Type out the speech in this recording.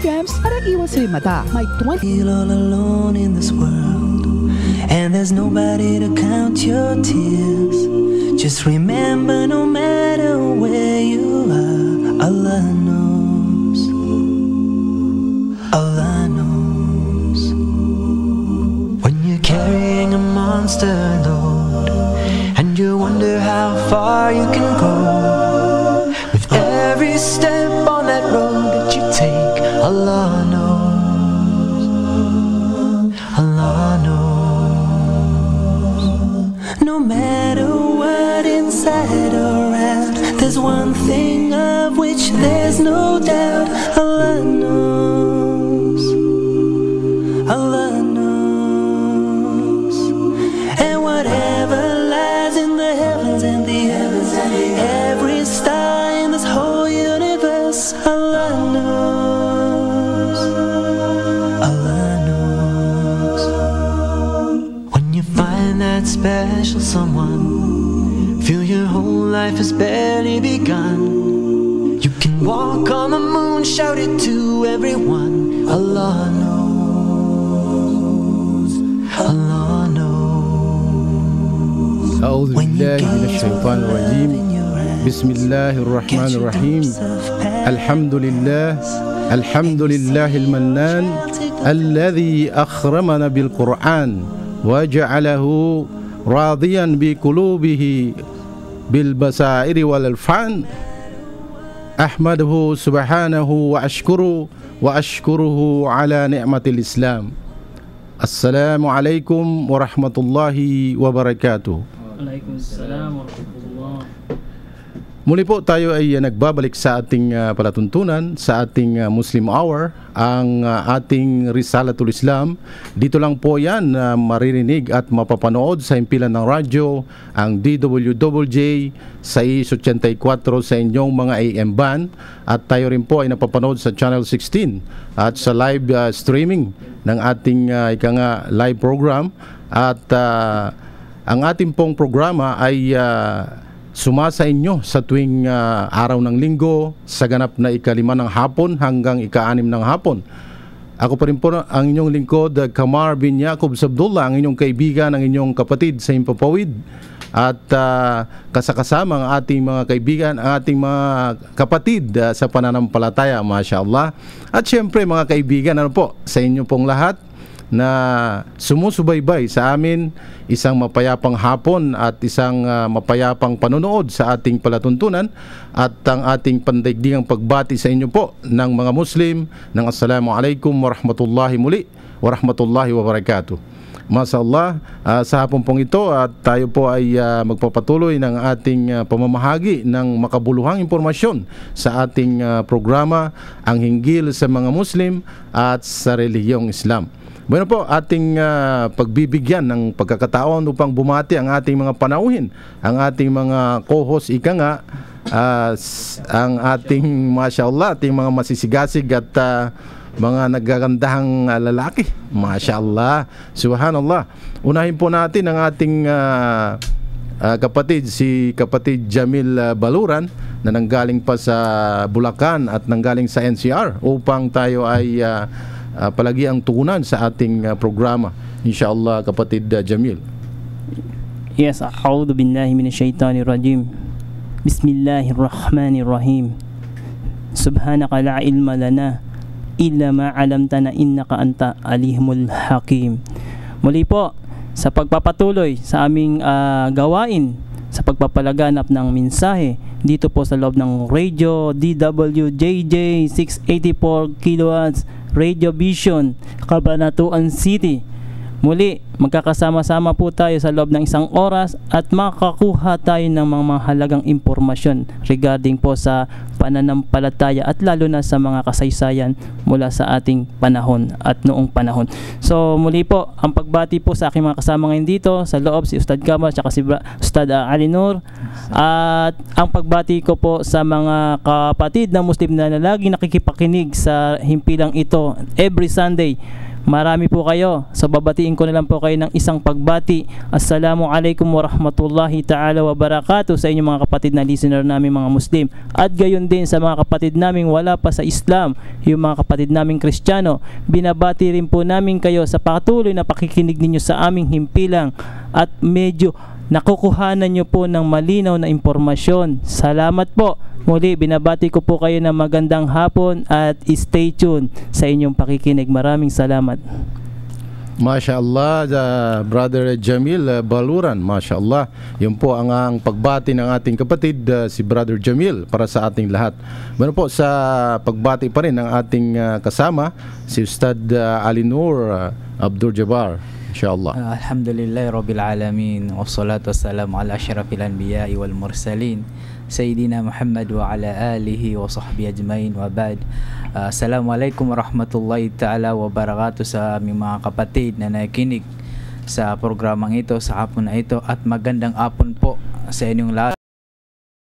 milligrams para iwas sa mata. May 20... Feel all alone in this world, and there's nobody to count your tears. Just remember, no matter where you are, Allah knows. Allah knows. When you're carrying a monster load, and you wonder how far you can go, with every step on that road that you take, Allah knows. Allah knows. No matter what inside or out, there's one thing of which there's no doubt. Allah knows. Allah knows. And whatever lies in the heavens and the earth, every star in this whole universe, Allah knows. Allah knows. When you find that special someone, feel your whole life has barely begun. You can walk on the moon, shout it to everyone. Allah knows. Allah knows. أعوذ بالله من الشيطان الرجيم. بسم الله الرحمن الرحيم. الحمد لله المنان الذي أخرمنا بالقرآن وجعله راضيا بقلوبه بالبصائر والألفان. أحمده سبحانه وأشكره على نعمة الإسلام. السلام عليكم ورحمة الله وبركاته. Waalaikumsalam warahmatullahi. Muli po tayo ay nagbabalik sa ating palatuntunan, sa ating Muslim Hour, ang ating Risalatul Islam. Dito lang po yan maririnig at mapapanood sa himpilan ng radyo, ang DWJJ 684 sa inyong mga AM band. At tayo rin po ay napapanood sa Channel 16 at sa live streaming ng ating live program. At ang ating pong programa ay sumasa inyo sa tuwing araw ng linggo sa ganap na ika-5 ng hapon hanggang ika-6 ng hapon. Ako pa rin po ang inyong lingkod, Kamar bin Yaqub Sabdullah, ang inyong kaibigan, ang inyong kapatid sa Himpapawid. At kasakasama ang ating mga kaibigan, ang ating mga kapatid sa pananampalataya, mashallah. At syempre mga kaibigan, ano po, sa inyo pong lahat na sumusubaybay sa amin, isang mapayapang hapon at isang mapayapang panonood sa ating palatuntunan, at ang ating pandaigdigang pagbati sa inyo po ng mga Muslim ng Assalamualaikum warahmatullahi wabarakatuh. Masallah, sa hapon pong ito at tayo po ay magpapatuloy ng ating pamamahagi ng makabuluhang impormasyon sa ating programa, ang hinggil sa mga Muslim at sa relihiyong Islam. Bueno po, ating pagbibigyan ng pagkakataon upang bumati ang ating mga panauhin, ang ating mga co-host ang ating mashallah, ating mga masisigasig at mga nagagandahang lalaki, mashallah, subhanallah. Unahin po natin ang ating kapatid, si kapatid Jamil Baluran, na nanggaling pa sa Bulacan at nanggaling sa NCR upang tayo ay palagi ang tugunan sa ating programa. Inshallah, kapatid Jamil. Yes, a'udhu billahi minasyaitanir rajim. Bismillahirrahmanirrahim. Subhanaka la ilma lana illa ma 'allamtana innaka anta alimul hakim. Muli po sa pagpapatuloy sa aming gawain sa pagpapalaganap ng mensahe dito po sa loob ng radio DWJJ 684 kilowatts Radio Vision, Cabanatuan City. Muli, magkakasama-sama po tayo sa loob ng 1 oras at makakuha tayo ng mga mahalagang impormasyon regarding po sa pananampalataya at lalo na sa mga kasaysayan mula sa ating panahon at noong panahon. So muli po, ang pagbati po sa aking mga kasama ngayon dito sa loob, si Ustad Kamal at si Ustad Ali Nur. At ang pagbati ko po sa mga kapatid na Muslim na lagi nakikipakinig sa himpilang ito every Sunday Marami po kayo. So babatiin ko na lang po kayo ng isang pagbati. Assalamualaikum warahmatullahi ta'ala wabarakatuh sa inyong mga kapatid na listener namin mga Muslim. At gayon din sa mga kapatid naming wala pa sa Islam, yung mga kapatid naming Kristiyano. Binabati rin po namin kayo sa patuloy na pakikinig ninyo sa aming himpilang at medyo nakukuhanan nyo po ng malinaw na impormasyon. Salamat po. Muli, binabati ko po kayo ng magandang hapon at stay tuned sa inyong pakikinig. Maraming salamat. Masya Allah, Brother Jamil Baluran, Masya Allah. Yun po ang pagbati ng ating kapatid, si Brother Jamil, para sa ating lahat. Meron po sa pagbati pa rin ng ating kasama, si Ustad Alinur Abdul Jabbar. Inshallah. Alhamdulillah Rabbil Alamin. Wassalatu wassalamu ala asyrafil anbiya'i wal mursalin Sayyidina Muhammad wa ala alihi wa sahbihi ajmain wa ba'd. Assalamualaikum warahmatullahi ta'ala wabarakatuh sa aming mga kapatid na nakikinig sa programang ito, sa hapon na ito, at magandang hapon po sa inyong lahat.